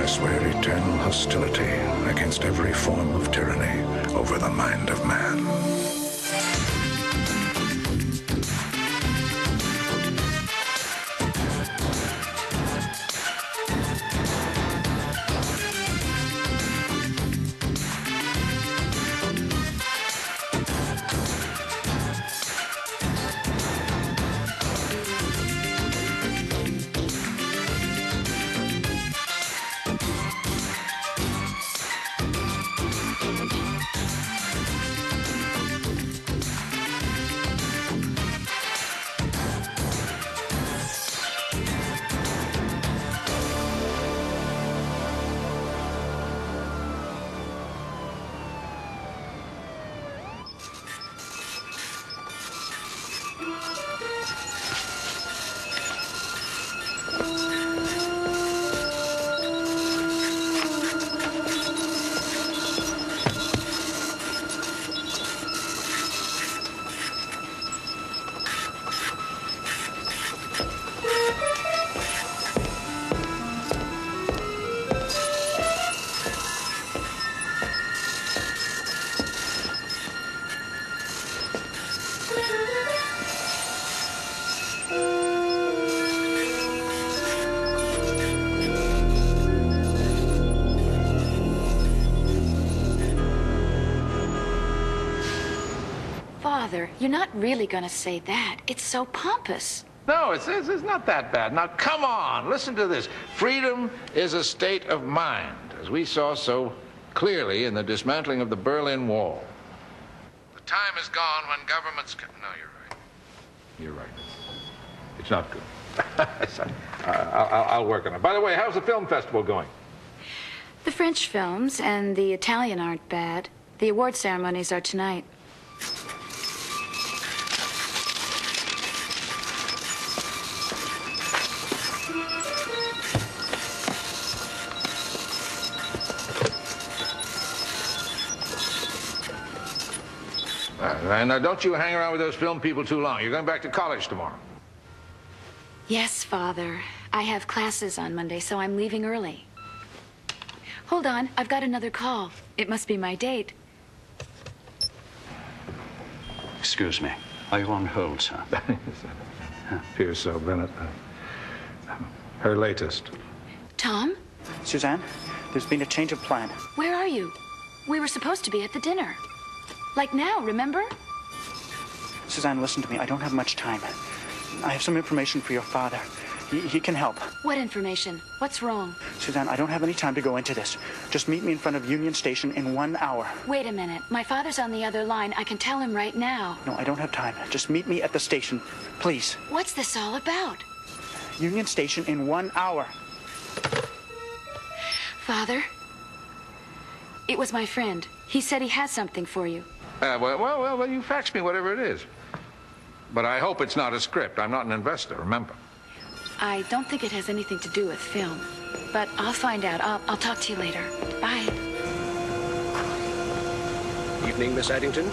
swear eternal hostility against every form of tyranny over the mind of man. Father, you're not really going to say that. It's so pompous. No, it's not that bad. Now, come on, listen to this. Freedom is a state of mind, as we saw so clearly in the dismantling of the Berlin Wall. The time is gone when governments can... No, you're right. You're right. It's not good. I'll work on it. By the way, how's the film festival going? The French films and the Italian aren't bad. The award ceremonies are tonight. Now, don't you hang around with those film people too long. You're going back to college tomorrow. Yes, Father. I have classes on Monday, so I'm leaving early. Hold on, I've got another call. It must be my date. Excuse me. Are you on hold, sir? Appears so, Bennett. Her latest. Tom? Suzanne, there's been a change of plan. Where are you? We were supposed to be at the dinner. Like now, remember? Suzanne, listen to me. I don't have much time. I have some information for your father. He can help. What information? What's wrong? Suzanne, I don't have any time to go into this. Just meet me in front of Union Station in 1 hour. Wait a minute. My father's on the other line. I can tell him right now. No, I don't have time. Just meet me at the station, please. What's this all about? Union Station in 1 hour. Father? It was my friend. He said he has something for you. Well, you fax me whatever it is. But I hope it's not a script. I'm not an investor, remember. I don't think it has anything to do with film. But I'll find out. I'll talk to you later. Bye. Evening, Miss Addington.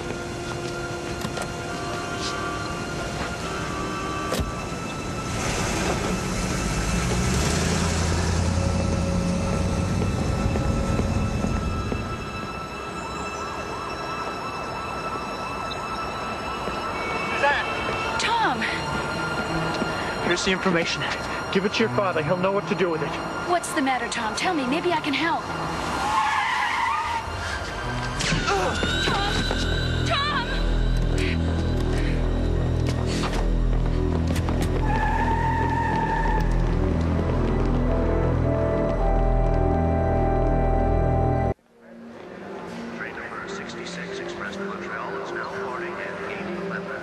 Here's the information. Give it to your father. He'll know what to do with it. What's the matter, Tom? Tell me. Maybe I can help. Tom! Tom! Train number 66 Express to Montreal is now boarding at 8:11.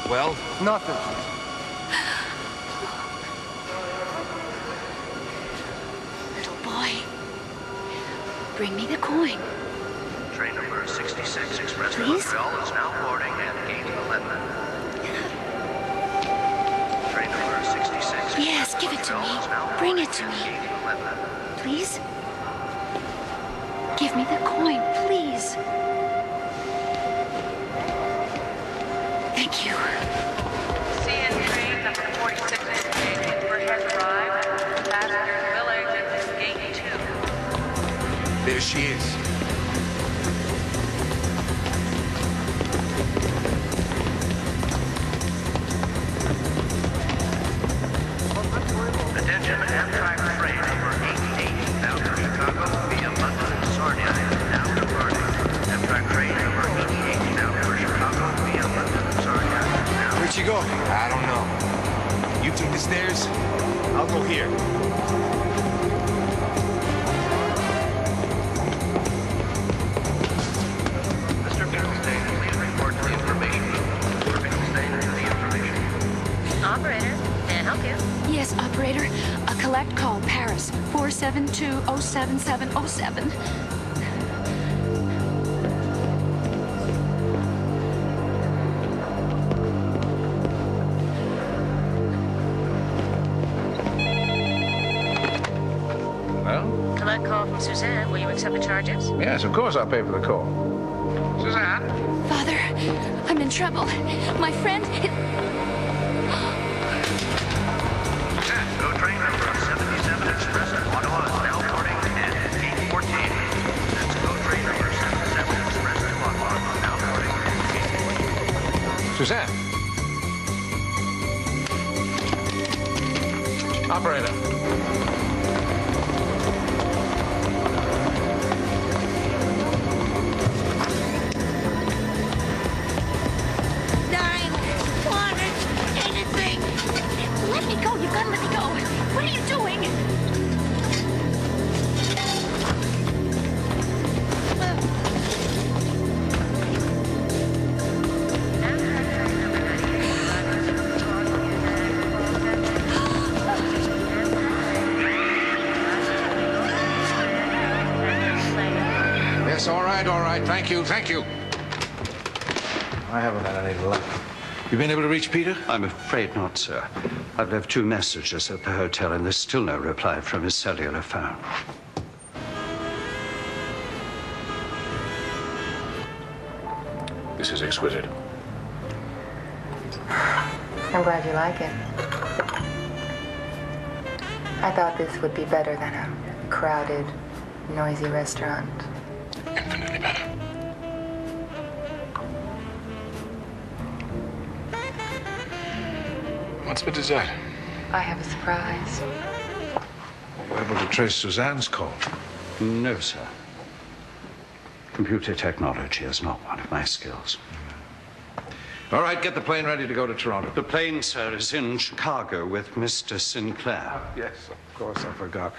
Well? Nothing. Little boy, bring me the coin. Train number 66 Express to Please? Montreal is now boarding at gate 11. Train number 66 Yes, give it to me. Bring it to me. gate 11. Please? Give me the coin, please. Thank you. CN train number 46 has arrived. Passengers will exit gate 2. There she is. Attention, Amtrak train number 88 bound for Chicago via London and Sarnia now departing. Amtrak train number 88 bound for Chicago via London and Sarnia now. Where'd she go? I don't know. You take the stairs, I'll go here. Mr. Finkelstein, please report to the information room. Mr. Finkelstein to the information room. Operator, may I help you? Yes, operator. A collect call, Paris, 472-07707. Well? Collect call from Suzanne. Will you accept the charges? Yes, of course I'll pay for the call. Suzanne? Father, I'm in trouble. My friend... Suzanne, go train number 77 Express at Ottawa is now boarding at gate 14. That's go train number 77 Express at Ottawa now boarding at gate 14. Suzanne? Operator. Let me go. You've got to let me go. What are you doing? Yes, all right, all right. Thank you, thank you. I haven't had any luck. You been able to reach Peter? I'm afraid not, sir. I've left 2 messages at the hotel, and there's still no reply from his cellular phone. This is exquisite. I'm glad you like it. I thought this would be better than a crowded, noisy restaurant. Infinitely better. What's for dessert? I have a surprise. We're able to trace Suzanne's call. No, sir. Computer technology is not one of my skills. All right, get the plane ready to go to Toronto. The plane, sir, is in Chicago with Mr. Sinclair. Yes, of course, I forgot.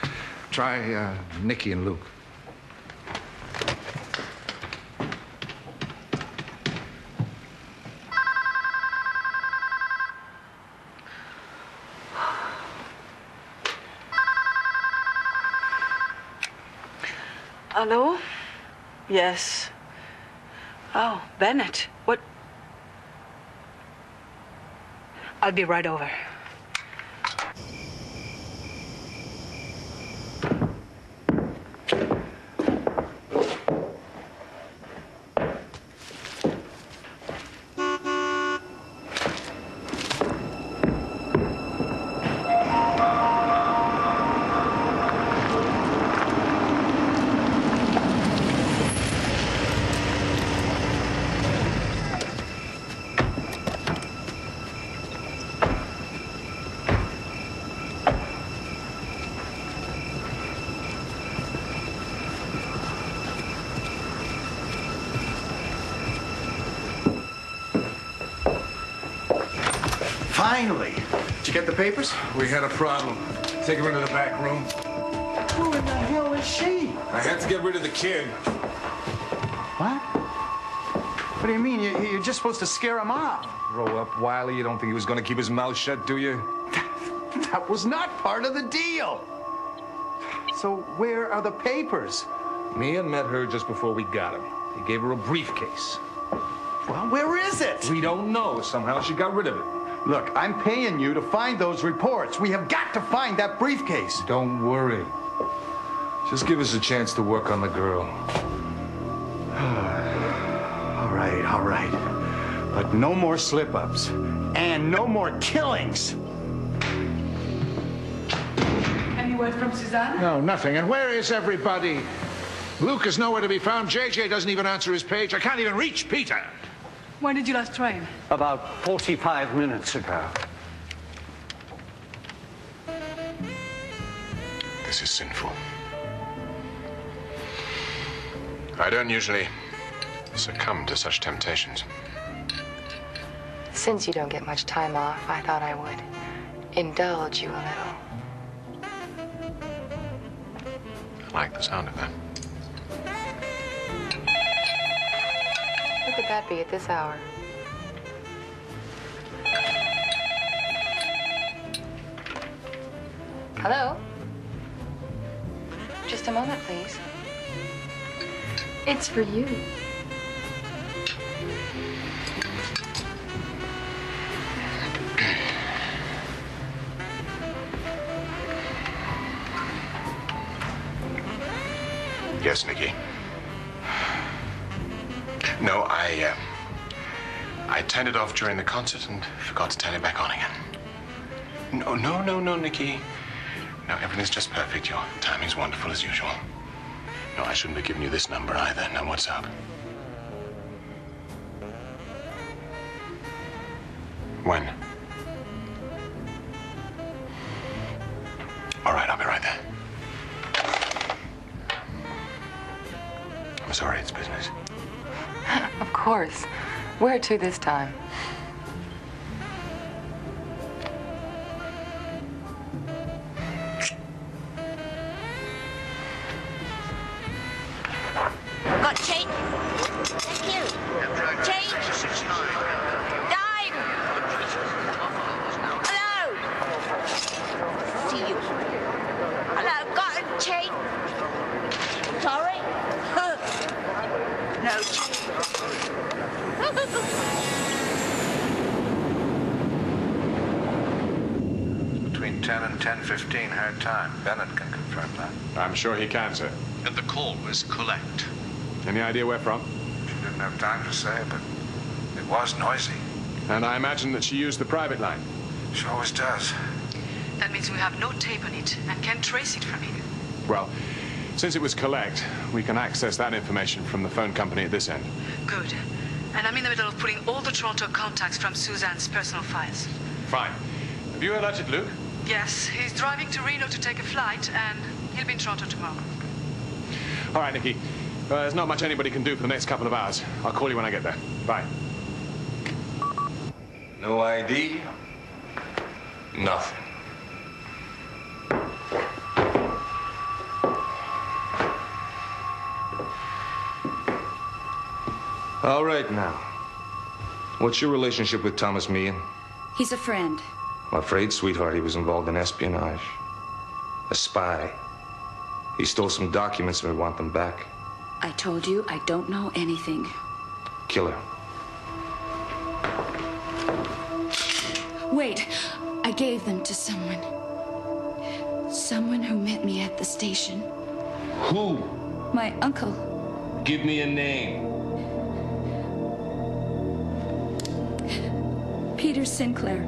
Try Nikki and Luke. Hello? Yes. Oh, Bennett. What? I'll be right over. Finally. Did you get the papers? We had a problem. Take her into the back room. Who in the hell is she? I had to get rid of the kid. What? do you mean? You're just supposed to scare him off. Grow up, Wiley. You don't think he was going to keep his mouth shut, do you? That was not part of the deal. So where are the papers? Mia met her just before we got him. He gave her a briefcase. Well, where is it? We don't know. Somehow she got rid of it. Look, I'm paying you to find those reports. We have got to find that briefcase. Don't worry. Just give us a chance to work on the girl. All right. But no more slip-ups. And no more killings. Any word from Suzanne? No, nothing. And where is everybody? Luke is nowhere to be found. JJ doesn't even answer his page. I can't even reach Peter. When did you last train? About 45 minutes ago. This is sinful. I don't usually succumb to such temptations. Since you don't get much time off, I thought I would indulge you a little. I like the sound of that. Who could that be at this hour? Hello? Just a moment, please. It's for you. Yes, Nikki. No, I turned it off during the concert and forgot to turn it back on again. No, Nikki. No, everything's just perfect. Your timing's wonderful as usual. No, I shouldn't have given you this number either. Now, what's up? When? All right, I'll be right there. I'm sorry, it's business. Of course. Where to this time? Got change? Thank you. Change? Dime! Hello? See you. Hello, got a change? Sorry? No change. Between 10 and 10:15 her time. Bennett can confirm that. I'm sure he can, sir. And the call was collect. Any idea where from? She didn't have time to say, but it was noisy. And I imagine that she used the private line. She always does. That means we have no tape on it and can't trace it from here. Well, since it was collect, we can access that information from the phone company at this end. Good. And I'm in the middle of putting all the Toronto contacts from Suzanne's personal files. Fine. Have you alerted Luke? Yes, he's driving to Reno to take a flight, and he'll be in Toronto tomorrow. All right, Nikki. There's not much anybody can do for the next couple of hours. I'll call you when I get there. Bye. No ID? Nothing. All right, now. What's your relationship with Thomas Meehan? He's a friend. I'm afraid, sweetheart, he was involved in espionage. A spy. He stole some documents and we want them back. I told you I don't know anything. Killer. Wait, I gave them to someone. Someone who met me at the station. Who? My uncle. Give me a name. Peter Sinclair.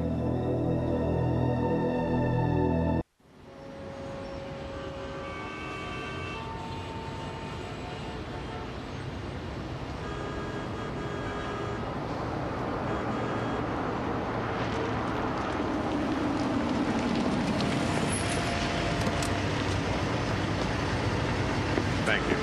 Thank you.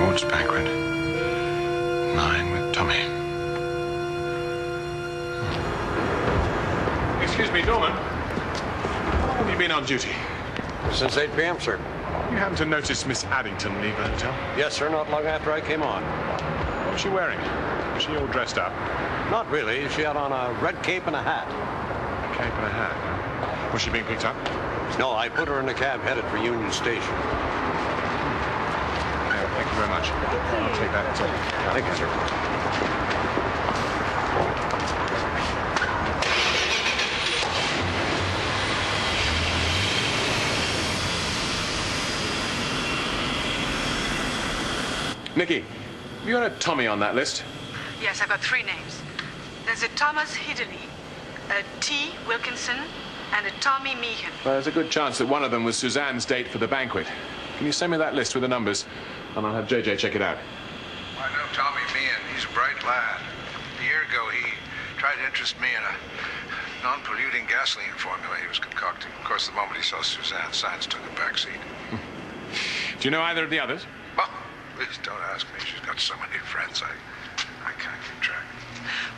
awards banquet. 9 with Tommy. Excuse me, Norman. How long have you been on duty? Since 8 p.m., sir. You happen to notice Miss Addington leave the hotel? Yes, sir, not long after I came on. What was she wearing? Was she all dressed up? Not really. She had on a red cape and a hat. A cape and a hat, huh? Was she being picked up? No, I put her in a cab headed for Union Station. Thank you very much. I'll take that. Thank you, sir. Nikki, have you got a Tommy on that list? Yes, I've got 3 names. There's a Thomas Hiddley, a T. Wilkinson, and a Tommy Meehan. Well, there's a good chance that one of them was Suzanne's date for the banquet. Can you send me that list with the numbers, and I'll have JJ check it out? I know Tommy Meehan. He's a bright lad. A year ago, he tried to interest me in a non-polluting gasoline formula he was concocting. Of course, the moment he saw Suzanne, science took a backseat. Do you know either of the others? Well, please don't ask me. She's got so many friends, I can't keep track.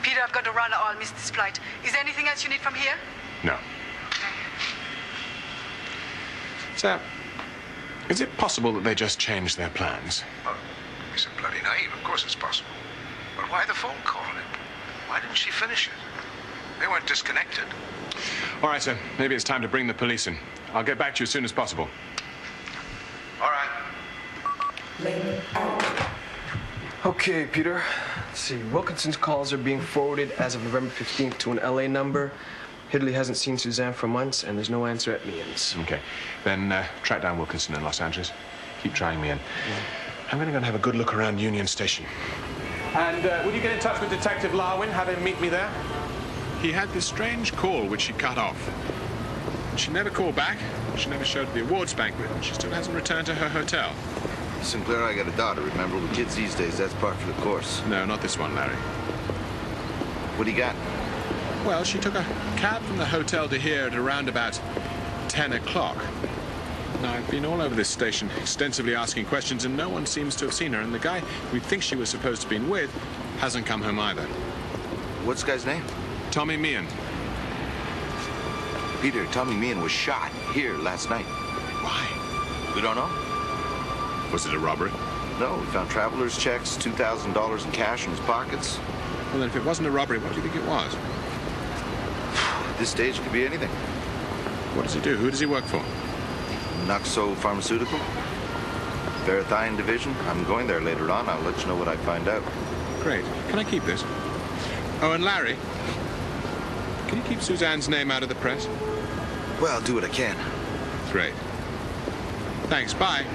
Peter, I've got to run or I'll miss this flight. Is there anything else you need from here? No. Sir, is it possible that they just changed their plans? Oh, he's so bloody naive. Of course it's possible. But why the phone call? Why didn't she finish it? They weren't disconnected. All right, sir. Maybe it's time to bring the police in. I'll get back to you as soon as possible. All right. Lane out. Okay, Peter. Let's see. Wilkinson's calls are being forwarded as of November 15th to an LA number. Hiddley hasn't seen Suzanne for months, and there's no answer at Meehan's. Okay. Then track down Wilkinson in Los Angeles. Keep trying Meehan. I'm going to go and have a good look around Union Station. And will you get in touch with Detective Larwin? Have him meet me there? He had this strange call which she cut off. She never called back. She never showed at the awards banquet. She still hasn't returned to her hotel. Sinclair, I got a daughter, remember? With kids these days, that's part for the course. No, not this one, Larry. What do you got? Well, she took a cab from the hotel to here at around about 10 o'clock. Now, I've been all over this station extensively asking questions, and no one seems to have seen her. And the guy we think she was supposed to have been with hasn't come home either. What's the guy's name? Tommy Meehan. Peter, Tommy Meehan was shot here last night. Why? We don't know. Was it a robbery? No, we found traveler's checks, $2,000 in cash in his pockets. Well, then, if it wasn't a robbery, what do you think it was? At this stage, it could be anything. What does he do? Who does he work for? Noxo Pharmaceutical. Verathion division. I'm going there later on. I'll let you know what I find out. Great. Can I keep this? Oh, and Larry, can you keep Suzanne's name out of the press? Well, I'll do what I can. Great. Thanks. Bye.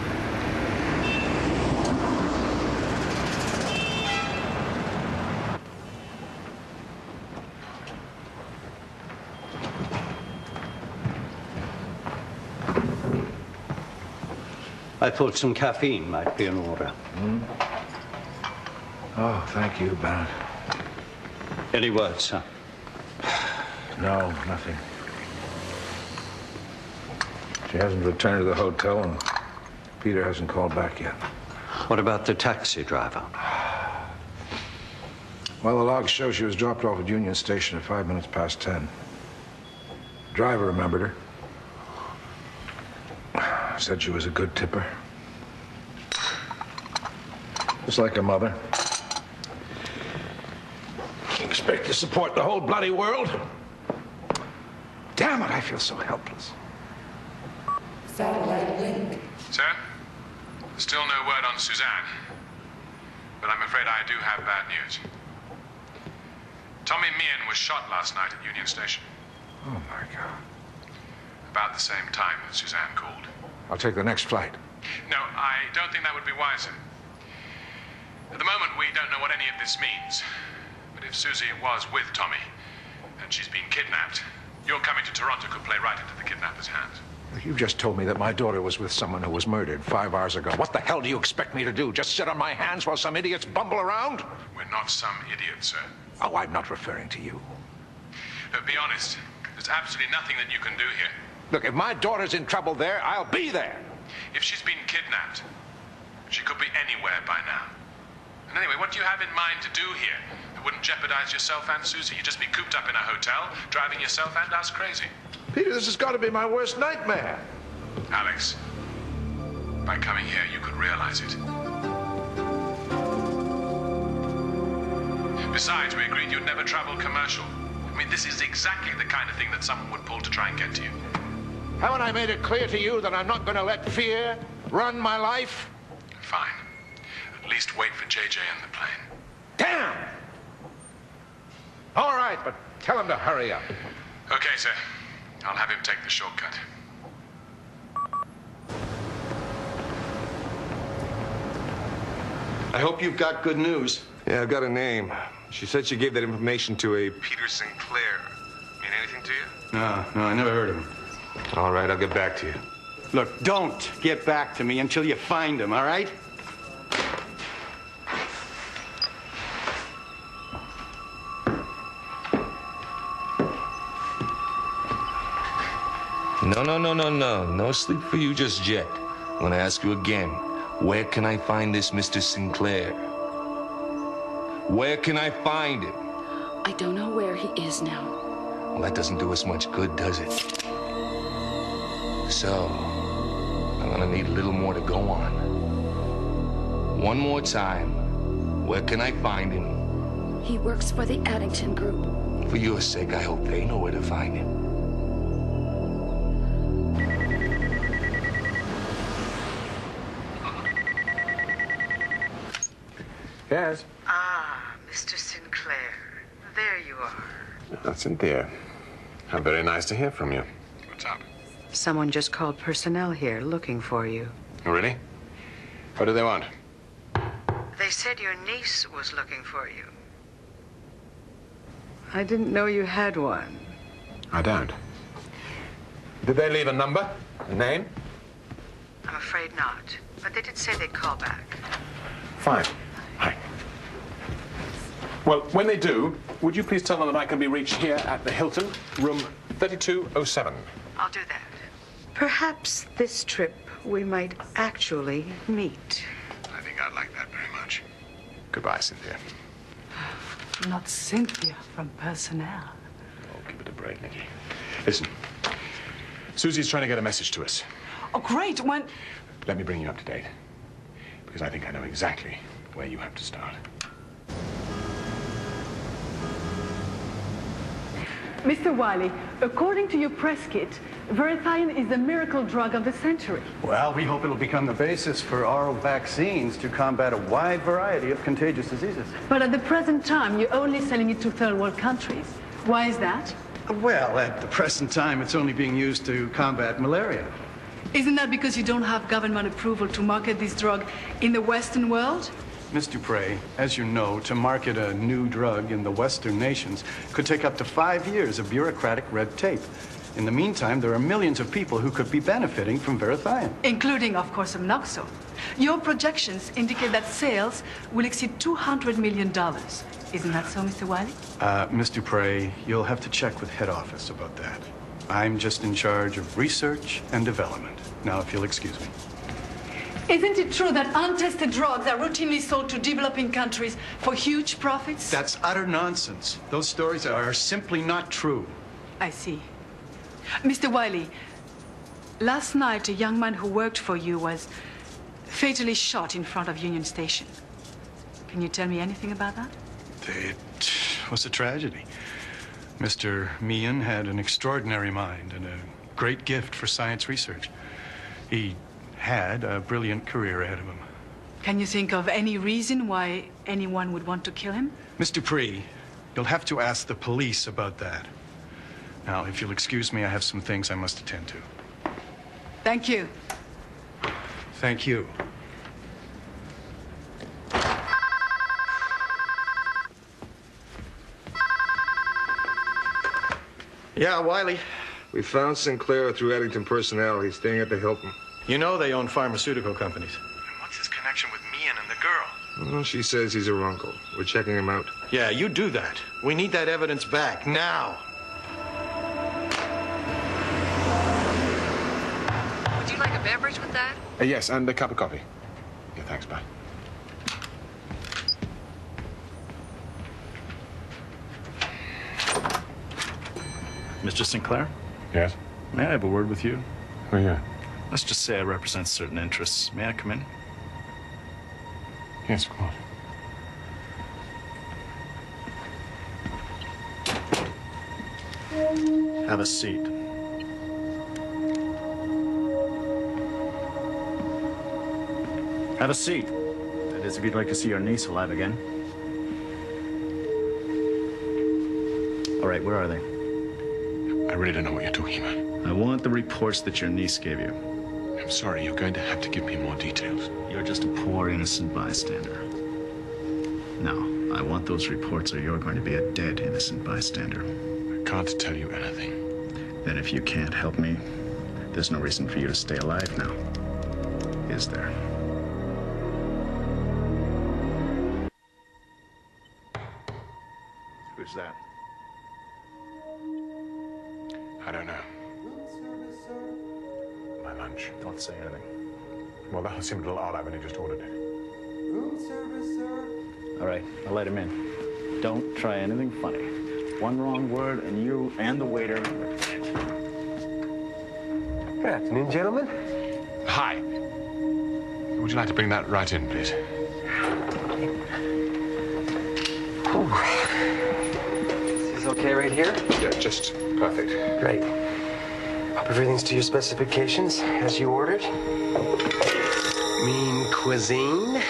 I thought some caffeine might be in order. Oh, thank you, Bennett. Any word, sir? No, nothing. She hasn't returned to the hotel, and Peter hasn't called back yet. What about the taxi driver? Well, the logs show she was dropped off at Union Station at 5 minutes past 10. Driver remembered her. Said she was a good tipper. Just like her mother. You expect to support the whole bloody world? Damn it, I feel so helpless. Satellite link. Sir? Still no word on Suzanne. But I'm afraid I do have bad news. Tommy Meehan was shot last night at Union Station. Oh, my God. About the same time that Suzanne called. I'll take the next flight. No, I don't think that would be wiser. At the moment, we don't know what any of this means. But if Suzy was with Tommy, and she's been kidnapped, your coming to Toronto could play right into the kidnapper's hands. You just told me that my daughter was with someone who was murdered 5 hours ago. What the hell do you expect me to do? Just sit on my hands while some idiots bumble around? We're not some idiots, sir. Oh, I'm not referring to you. But be honest, there's absolutely nothing that you can do here. Look, if my daughter's in trouble there, I'll be there. If she's been kidnapped, She could be anywhere by now. And anyway, what do you have in mind to do here? It wouldn't jeopardize yourself and Suzy. You'd just be cooped up in a hotel, driving yourself and us crazy. Peter, this has got to be my worst nightmare. Alex, by coming here, you could realize it. Besides, we agreed you'd never travel commercial. I mean, this is exactly the kind of thing that someone would pull to try and get to you. Haven't I made it clear to you that I'm not going to let fear run my life? Fine. At least wait for JJ and the plane. Damn! All right, but tell him to hurry up. Okay, sir. I'll have him take the shortcut. I hope you've got good news. Yeah, I've got a name. She said she gave that information to a Peter Sinclair. Mean anything to you? No, I never heard of him. All right, I'll get back to you. Look, don't get back to me until you find him, all right? No. No sleep for you just yet. I'm gonna ask you again. Where can I find this Mr. Sinclair? Where can I find him? I don't know where he is now. Well, that doesn't do us much good, does it? So, I'm gonna need a little more to go on. One more time. Where can I find him? He works for the Addington Group. For your sake, I hope they know where to find him. Yes? Ah, Mr. Sinclair. There you are. That's Cynthia. How very nice to hear from you. What's up? Someone just called personnel here looking for you. Oh, really? What do they want? They said your niece was looking for you. I didn't know you had one. I don't. Did they leave a number? A name? I'm afraid not. But they did say they'd call back. Fine. Hi. Well, when they do, would you please tell them that I can be reached here at the Hilton, room 3207? I'll do that. Perhaps this trip we might actually meet. I think I'd like that very much. Goodbye, Cynthia. Not Cynthia from personnel. Oh, give it a break, Nikki. Listen, Suzy's trying to get a message to us. Oh, great. When... Let me bring you up to date, because I think I know exactly where you have to start. Mr. Wiley, according to your press kit, Verathion is the miracle drug of the century. Well, we hope it'll become the basis for oral vaccines to combat a wide variety of contagious diseases. But at the present time, you're only selling it to third world countries. Why is that? Well, at the present time, it's only being used to combat malaria. Isn't that because you don't have government approval to market this drug in the Western world? Miss Dupre, as you know, to market a new drug in the Western nations could take up to 5 years of bureaucratic red tape. In the meantime, there are millions of people who could be benefiting from Verathion. Including, of course, Noxo. Your projections indicate that sales will exceed $200 million. Isn't that so, Mr. Wiley? Miss Dupre, you'll have to check with head office about that. I'm just in charge of research and development. Now, if you'll excuse me. Isn't it true that untested drugs are routinely sold to developing countries for huge profits? That's utter nonsense. Those stories are simply not true. I see. Mr. Wiley, last night a young man who worked for you was fatally shot in front of Union Station. Can you tell me anything about that? It was a tragedy. Mr. Meehan had an extraordinary mind and a great gift for science research. He had a brilliant career ahead of him. Can you think of any reason why anyone would want to kill him? Miss Dupree, you'll have to ask the police about that. Now, if you'll excuse me, I have some things I must attend to. Thank you. Thank you. Yeah, Wiley. We found Sinclair through Addington personnel. He's staying at the Hilton. You know they own pharmaceutical companies. What's his connection with Meehan and the girl? Well, she says he's her uncle. We're checking him out. Yeah, you do that. We need that evidence back, now. Would you like a beverage with that? Yes, and a cup of coffee. Yeah, thanks, bye. Mr. Sinclair? Yes? May I have a word with you? Oh, yeah. Let's just say I represent certain interests. May I come in? Yes, of course. Have a seat. Have a seat. That is, if you'd like to see your niece alive again. All right, where are they? I really don't know what you're talking about. I want the reports that your niece gave you. I'm sorry, you're going to have to give me more details. You're just a poor, innocent bystander. No, I want those reports or you're going to be a dead, innocent bystander. I can't tell you anything. Then if you can't help me, there's no reason for you to stay alive now. Is there? Who's that? I don't know. My lunch. Don't say anything. Well, that seemed a little odd. I've only just ordered it. Room service, sir. All right, I'll let him in. Don't try anything funny. One wrong word and you and the waiter. Good afternoon, gentlemen. Hi. Would you like to bring that right in, please? This is okay right here? Yeah, just perfect. Great. Hope everything's to your specifications, as you ordered. Mean cuisine.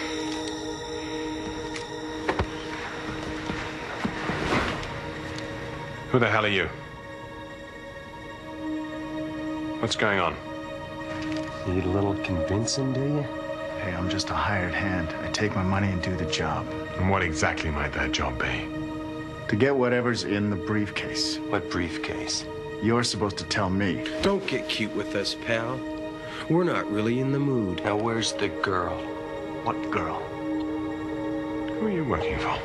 Who the hell are you? What's going on? Need a little convincing, do you? Hey, I'm just a hired hand. I take my money and do the job. And what exactly might that job be? To get whatever's in the briefcase. What briefcase? You're supposed to tell me. Don't get cute with us, pal. We're not really in the mood. Now, where's the girl? What girl? Who are you working for?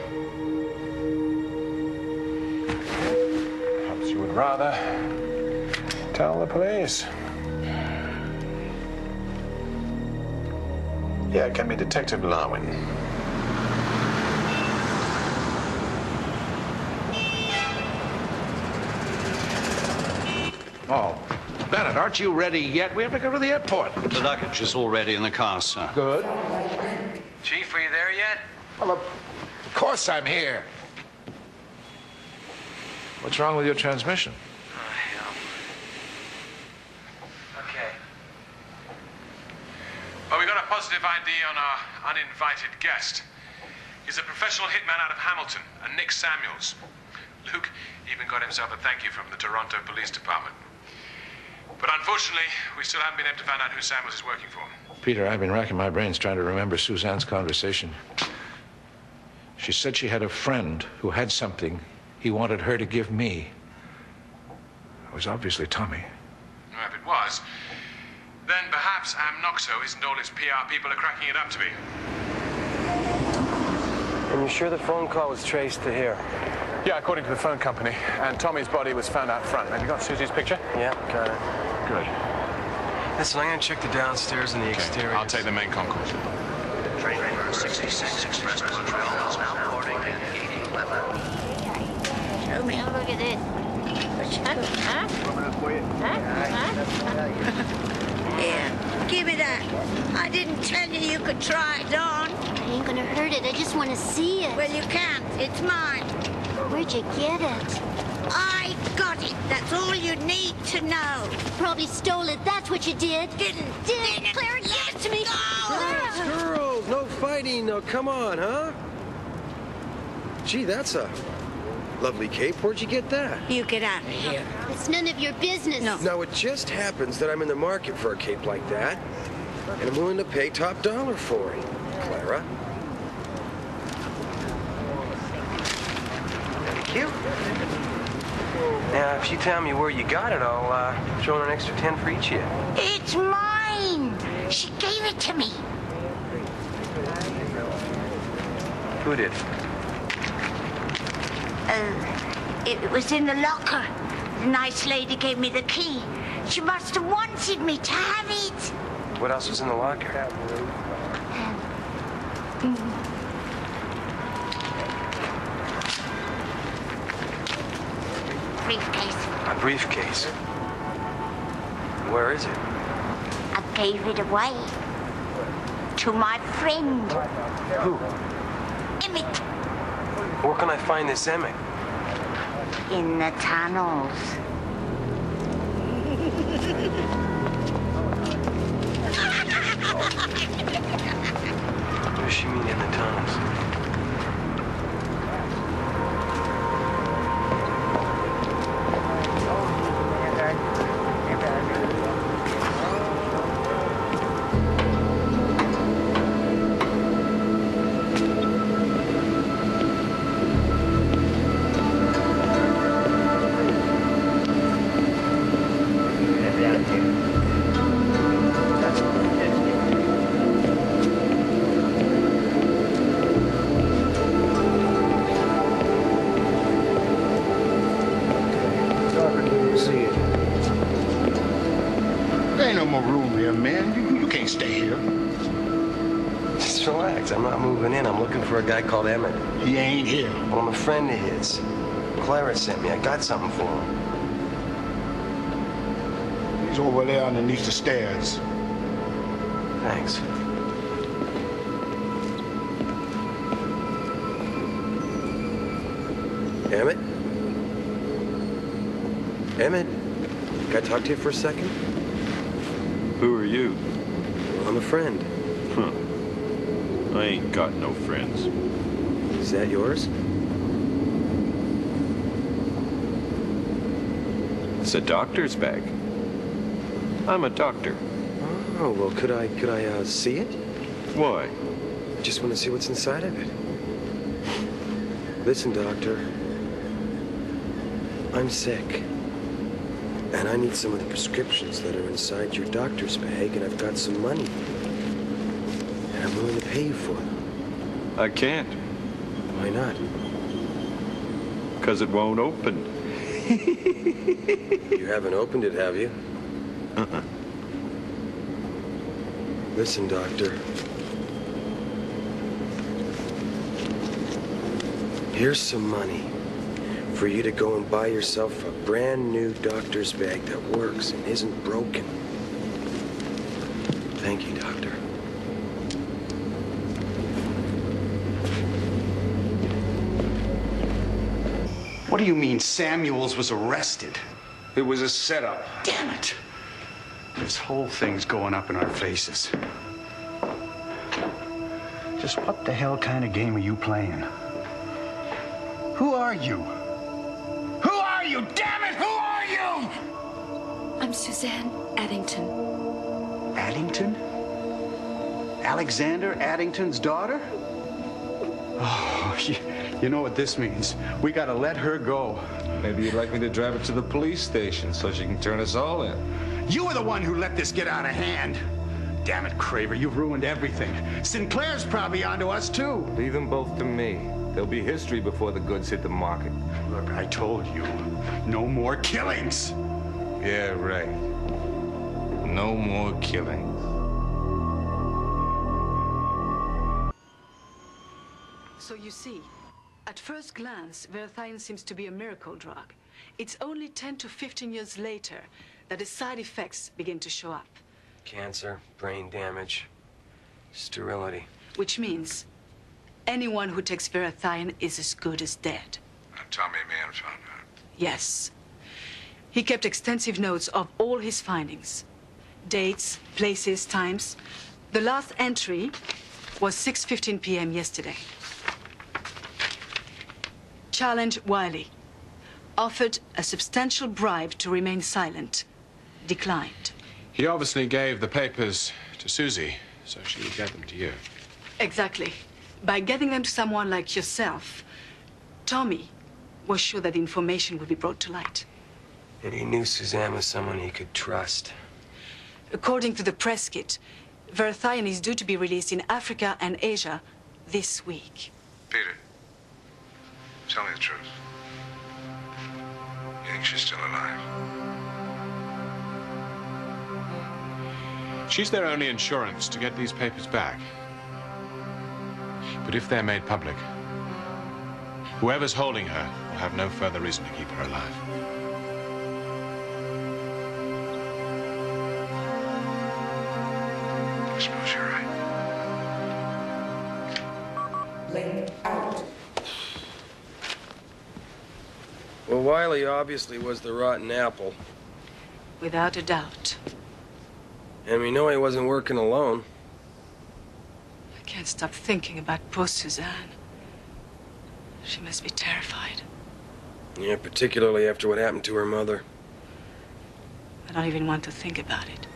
Perhaps you would rather tell the police. Yeah, it can be Detective Larwin. Oh, Bennett, aren't you ready yet? We have to go to the airport. The luggage is already in the car, sir. Good. Chief, are you there yet? Well, of course I'm here. What's wrong with your transmission? Okay. Well, we got a positive ID on our uninvited guest. He's a professional hitman out of Hamilton, a Nick Samuels. Luke even got himself a thank you from the Toronto Police Department. But unfortunately, we still haven't been able to find out who Samuels is working for. Peter, I've been racking my brains trying to remember Suzanne's conversation. She said she had a friend who had something he wanted her to give me. It was obviously Tommy. Well, if it was, then perhaps Amnoxo isn't all its PR people are cracking it up to be. And you're sure the phone call was traced to here? Yeah, according to the phone company. And Tommy's body was found out front. Have you got Susie's picture? Yeah, got it. Good. Listen, I'm gonna check the downstairs and the exterior. I'll take the main concourse. Train number 66 Express to Montreal is now boarding at gate 11. Show me. Oh, look at this. Huh? Yeah, give me that. I didn't tell you could try it on. I ain't gonna hurt it. I just want to see it. Well, you can't. It's mine. Where'd you get it? I got it. That's all you need to know. Probably stole it. That's what you did. Didn't. Clara, give it to me. Girls, no fighting. No, come on, huh? Gee, that's a lovely cape. Where'd you get that? You get out of here. It's none of your business. No. Now, it just happens that I'm in the market for a cape like that, and I'm willing to pay top dollar for it, Clara. Thank you. Now, if you tell me where you got it, I'll throw in an extra 10 for each of you. It's mine. She gave it to me. Who did? It was in the locker. The nice lady gave me the key. She must have wanted me to have it. What else was in the locker? Briefcase. A briefcase? Where is it? I gave it away. To my friend. Who? Emmett. Where can I find this Emmett? In the tunnels. What does she mean in the tunnels? I'm not moving in. I'm looking for a guy called Emmett. He ain't here. Well, I'm a friend of his. Clara sent me. I got something for him. He's over there underneath the stairs. Thanks. Emmett? Emmett? Can I talk to you for a second? Who are you? Well, I'm a friend. Huh. I ain't got no friends. Is that yours? It's a doctor's bag. I'm a doctor. Oh, well, could I see it? Why? I just want to see what's inside of it. Listen, doctor. I'm sick. And I need some of the prescriptions that are inside your doctor's bag, and I've got some money. And I'm willing to pay you for them. I can't. Why not? Because it won't open. You haven't opened it, have you? Uh-uh. Listen, doctor. Here's some money for you to go and buy yourself a brand new doctor's bag that works and isn't broken. Thank you, doctor. What do you mean Samuels was arrested? It was a setup. Damn it! This whole thing's going up in our faces. Just what the hell kind of game are you playing? Who are you? Who are you? Damn it! Who are you? I'm Suzanne Addington. Addington? Alexander Addington's daughter? Oh, you know what this means. We gotta let her go. Maybe you'd like me to drive her to the police station so she can turn us all in. You were the one who let this get out of hand. Damn it, Craver, you've ruined everything. Sinclair's probably onto us, too. Leave them both to me. There'll be history before the goods hit the market. Look, I told you, no more killings. Yeah, right. No more killings. So you see, at first glance, Verathion seems to be a miracle drug. It's only 10 to 15 years later that the side effects begin to show up. Cancer, brain damage, sterility. Which means anyone who takes Verathion is as good as dead. Tommy Mann found out. Yes. He kept extensive notes of all his findings. Dates, places, times. The last entry was 6:15 p.m. yesterday. Challenge Wiley. Offered a substantial bribe to remain silent. Declined. He obviously gave the papers to Suzy, so she would get them to you. Exactly. By getting them to someone like yourself, Tommy was sure that the information would be brought to light. And he knew Suzanne was someone he could trust. According to the press kit, Verathion is due to be released in Africa and Asia this week. Peter, tell me the truth. You think she's still alive? She's their only insurance to get these papers back. But if they're made public, whoever's holding her will have no further reason to keep her alive. I suppose you're right. Link out. Well, Wiley obviously was the rotten apple. Without a doubt. And we know he wasn't working alone. I can't stop thinking about poor Suzanne. She must be terrified. Yeah, particularly after what happened to her mother. I don't even want to think about it.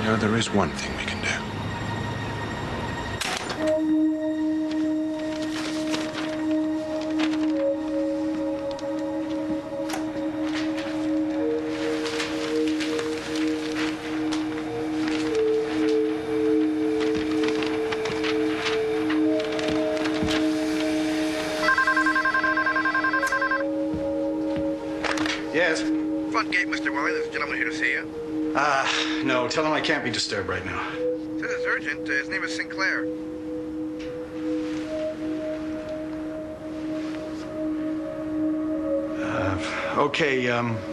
You know, there is one thing we can do. Yes? Front gate, Mr. Wiley. There's a gentleman here to see you. No, tell him I can't be disturbed right now. Says it's urgent. His name is Sinclair. Okay,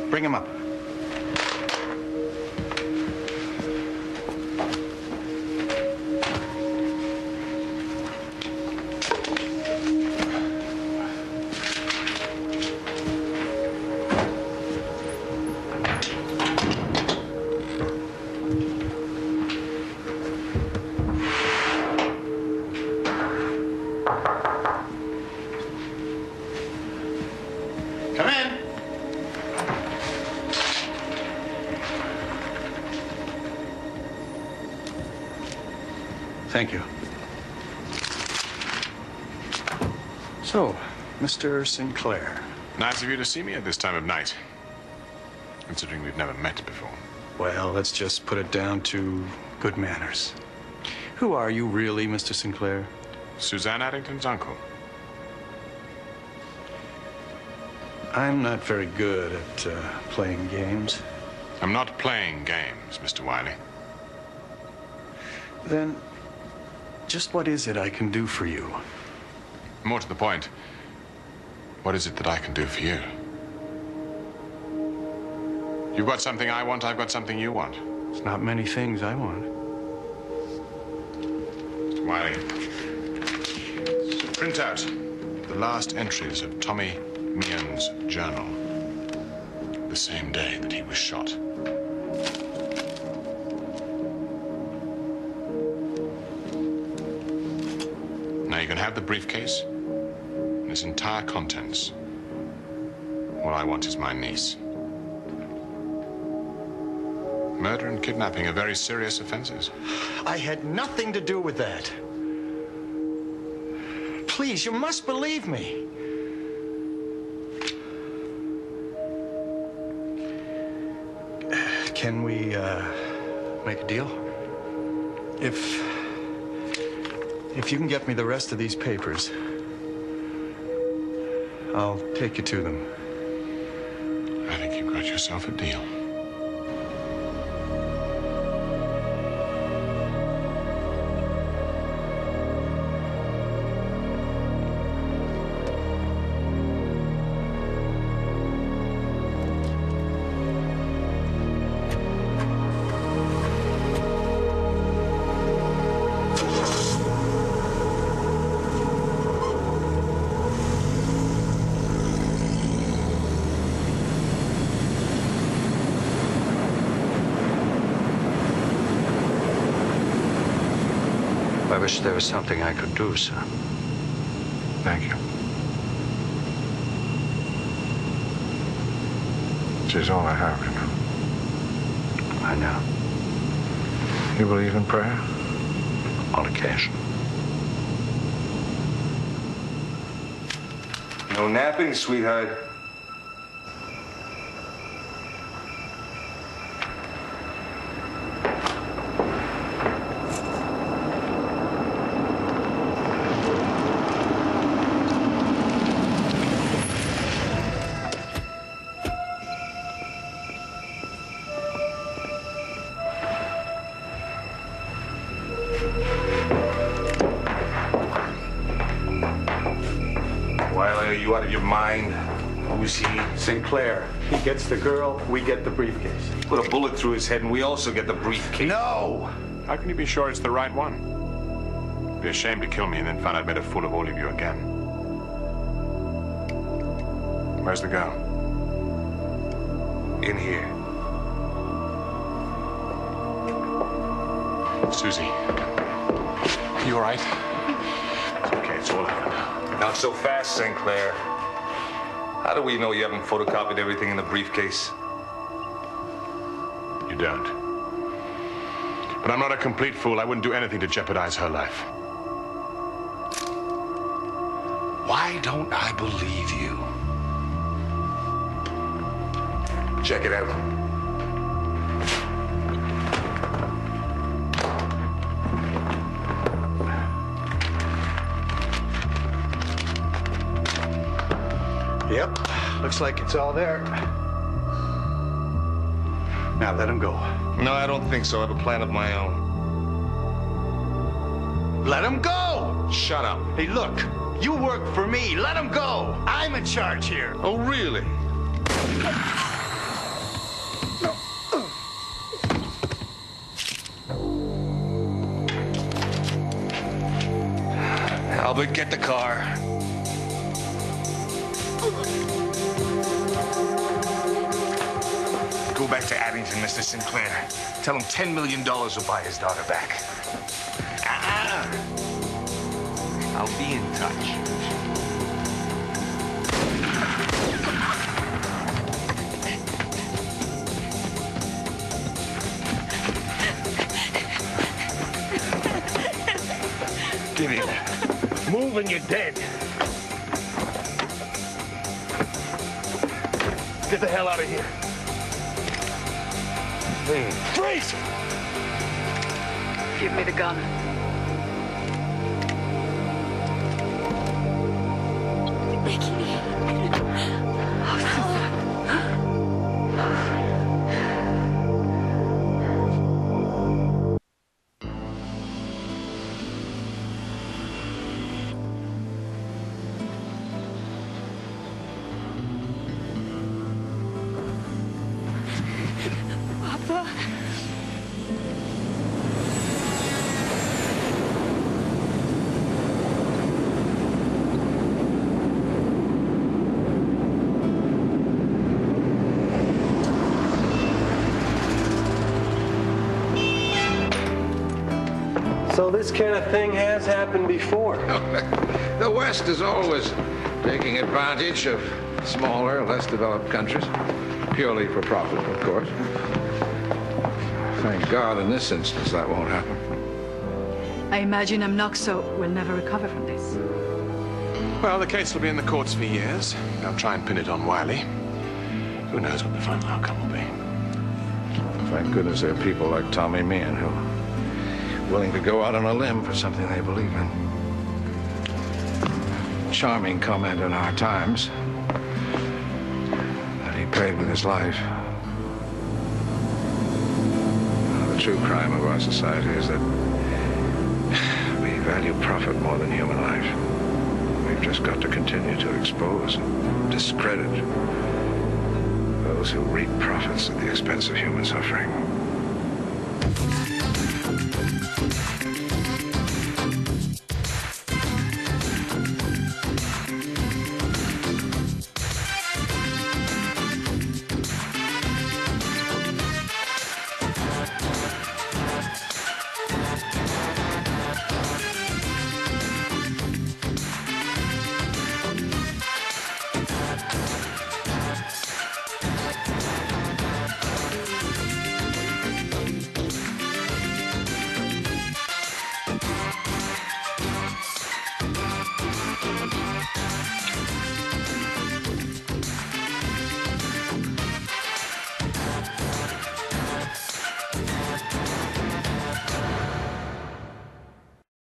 bring him up. Come in. Thank you. So, Mr. Sinclair. Nice of you to see me at this time of night, considering we've never met before. Well, let's just put it down to good manners. Who are you really, Mr. Sinclair? Suzanne Addington's uncle. I'm not very good at playing games. I'm not playing games, Mr. Wiley. Then, just what is it I can do for you? More to the point, what is it that I can do for you? You've got something I want, I've got something you want. It's not many things I want. Mr. Wiley, print out the last entries of Tommy Meehan's journal, the same day that he was shot. Now you can have the briefcase and its entire contents. All I want is my niece. Murder and kidnapping are very serious offenses. I had nothing to do with that. Please, you must believe me. Can we make a deal? If you can get me the rest of these papers, I'll take you to them. I think you've got yourself a deal. I wish there was something I could do, sir. Thank you. She's all I have, you know. I know. You believe in prayer? On occasion. No napping, sweetheart. you out of your mind? Who's he? Sinclair. He gets the girl, we get the briefcase. Put a bullet through his head and we also get the briefcase. No! How can you be sure it's the right one? It'd be a shame to kill me and then find I'd made a fool of all of you again. Where's the girl? In here. Suzy. You all right? It's okay, it's all over now. Not so fast, Sinclair. How do we know you haven't photocopied everything in the briefcase? You don't. But I'm not a complete fool. I wouldn't do anything to jeopardize her life. Why don't I believe you? Check it out. Yep, looks like it's all there. Now let him go. No, I don't think so. I have a plan of my own. Let him go! Shut up. Hey, look, you work for me. Let him go. I'm in charge here. Oh, really? Albert, get the car. Go back to Addington, Mr. Sinclair. Tell him $10 million will buy his daughter back. I'll be in touch. Get in. Move and you're dead. Get the hell out of here. Freeze! Give me the gun. So this kind of thing has happened before. The West is always taking advantage of smaller, less developed countries, purely for profit, of course. Thank God in this instance that won't happen. I imagine Amnoxo will never recover from this. Well, the case will be in the courts for years. They'll try and pin it on Wiley. Who knows what the final outcome will be. Thank goodness there are people like Tommy Meehan who are willing to go out on a limb for something they believe in. Charming comment in our times that he paid with his life. The true crime of our society is that we value profit more than human life. We've just got to continue to expose and discredit those who reap profits at the expense of human suffering.